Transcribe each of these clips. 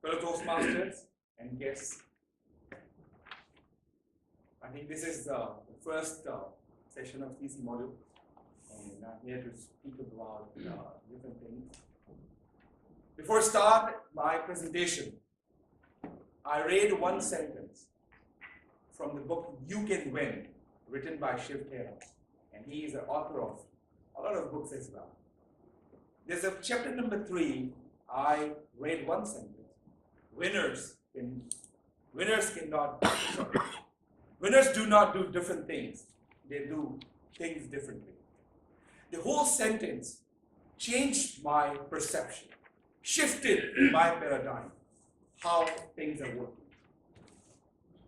fellow Toastmasters and guests. I think this is the first session of TC module, and I'm here to speak about different things. Before I start my presentation, I read one sentence from the book You Can Win, written by Shiv Khera, and he is the author of a lot of books as well. There's a chapter number 3, I read one sentence. Winners do not do different things. They do things differently. The whole sentence changed my perception, shifted my paradigm, how things are working.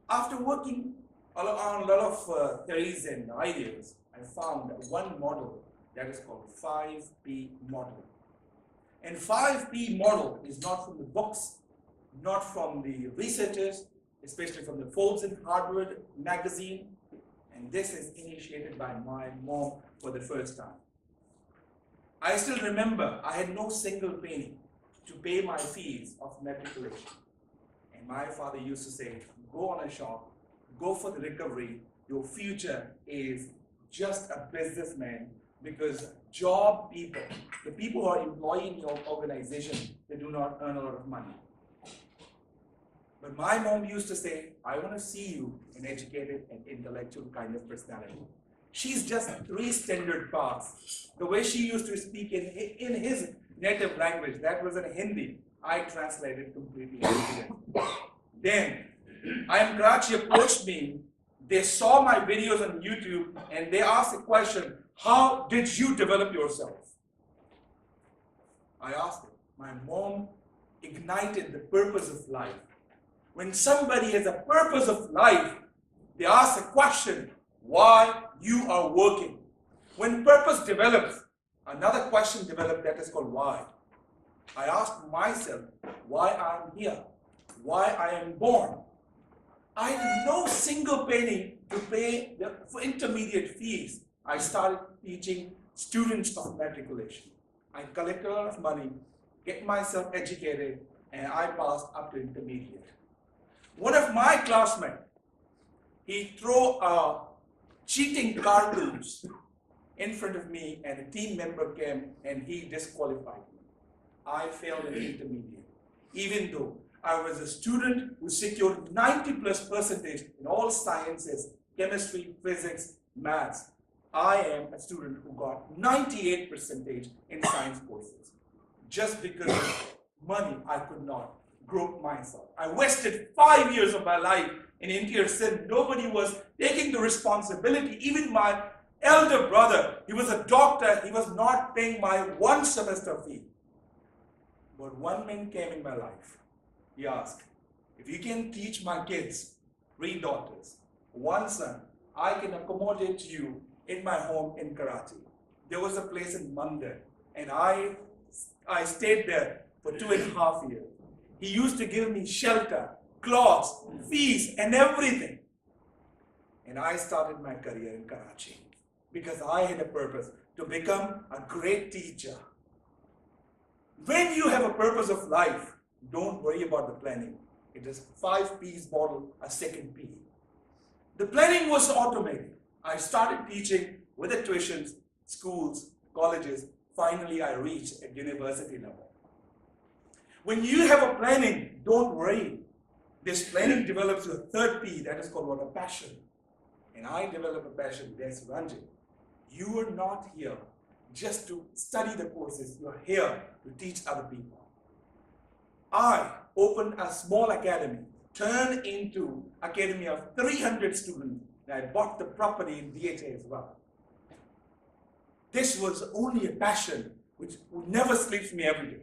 After working on a lot of theories and ideas, I found one model that is called 5P model. And 5P model is not from the books, not from the researchers, especially from the Forbes and Harvard magazine, and this is initiated by my mom for the first time. I still remember I had no single penny to pay my fees of matriculation. And my father used to say, go on a shop, go for the recovery, your future is just a businessman, because job people, the people who are employed in your organization, they do not earn a lot of money. But my mom used to say, I want to see you an educated and intellectual kind of personality. She's just 3 standard pass. The way she used to speak in his native language, that was in Hindi, I translated completely. Then, Karachi approached me. They saw my videos on YouTube and they asked the question, how did you develop yourself? I asked them. My mom ignited the purpose of life. When somebody has a purpose of life, they ask the question, why you are working. When purpose develops, another question develops that is called why. I asked myself why I am here, why I am born. I had no single penny to pay for intermediate fees. I started teaching students of matriculation. I collected a lot of money, get myself educated, and I passed up to intermediate. One of my classmates, he threw cheating cartoons in front of me, and a team member came and he disqualified me. I failed in intermediate, even though I was a student who secured 90+% in all sciences, chemistry, physics, maths. I am a student who got 98% in science courses. Just because of money, I could not grow myself. I wasted 5 years of my life in interior sin. Nobody was taking the responsibility. Even my elder brother, he was a doctor, he was not paying my 1 semester fee. But one man came in my life. He asked, if you can teach my kids, 3 daughters, 1 son, I can accommodate you in my home in Karachi. There was a place in Mandar, and I stayed there for 2.5 years. He used to give me shelter, clothes, fees, and everything. And I started my career in Karachi because I had a purpose to become a great teacher. When you have a purpose of life, don't worry about the planning. It is 5 P's model, a second P. The planning was automated. I started teaching with the tuitions, schools, colleges. Finally, I reached at university level. When you have a planning, don't worry. This planning develops a 3rd P, that is called what? A passion. And I develop a passion, that's Ranjit. You are not here just to study the courses, you are here to teach other people. I opened a small academy, turned into academy of 300 students, and I bought the property in DHA as well. This was only a passion which would never sleeps me every day.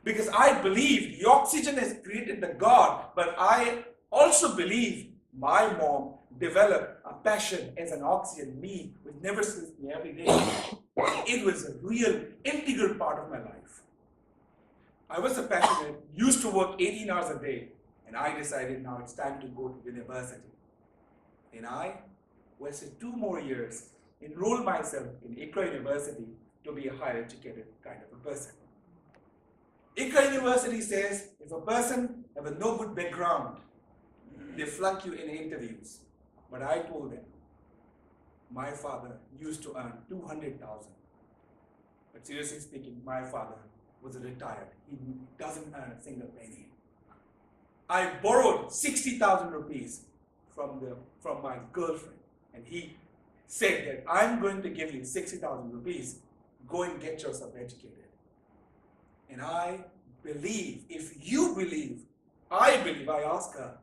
Because I believe the oxygen has created the God, but I also believe my mom developed a passion as an oxygen, me, which never sleeps me every day. It was a real integral part of my life. I was a passionate, used to work 18 hours a day, and I decided now it's time to go to university. And I wasted 2 more years, enrolled myself in ICRA University to be a higher educated kind of a person. ICRA University says if a person has a no good background, they flunk you in interviews. But I told them, my father used to earn 200,000. But seriously speaking, my father was retired. He doesn't earn a single penny. I borrowed 60,000 rupees from my girlfriend, and he said that I'm going to give you 60,000 rupees. Go and get yourself educated. And I believe, if you believe, I believe, I ask her,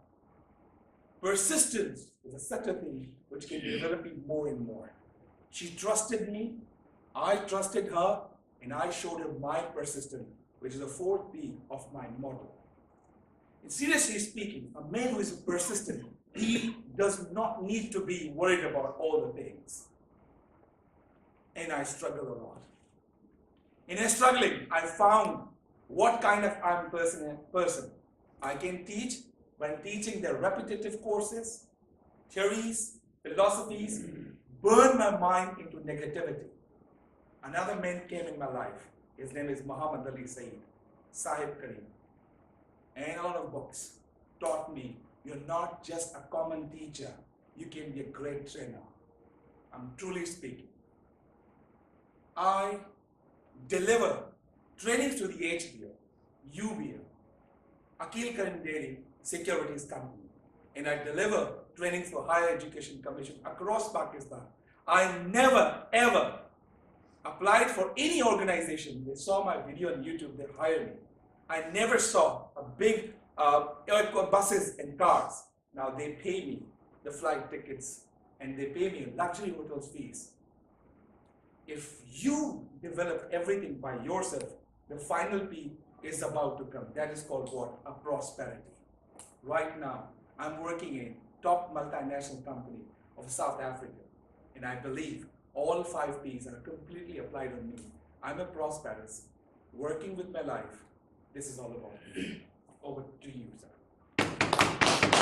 persistence is such a thing which can be developing more and more. She trusted me, I trusted her, and I showed her my persistence, which is the 4th P of my model. And seriously speaking, a man who is persistent, he does not need to be worried about all the things. And I struggle a lot. In struggling, I found what kind of person. I can teach when teaching the repetitive courses, theories, philosophies, burn my mind into negativity. Another man came in my life. His name is Muhammad Ali Saeed, Sahib Kareem. And a lot of books taught me you're not just a common teacher, you can be a great trainer. I'm truly speaking. I deliver trainings to the HDO, UBL, Akil Karim Dairy Securities Company, and I deliver trainings for Higher Education Commission across Pakistan. I never ever applied for any organization. They saw my video on YouTube, they hired me. I never saw a big buses and cars. Now they pay me the flight tickets and they pay me luxury hotels fees. If you develop everything by yourself, the final P is about to come. That is called what? A prosperity. Right now, I'm working in top multinational company of South Africa. And I believe all 5 Ps are completely applied on me. I'm a prosperous, working with my life. This is all about me. Over to you, sir.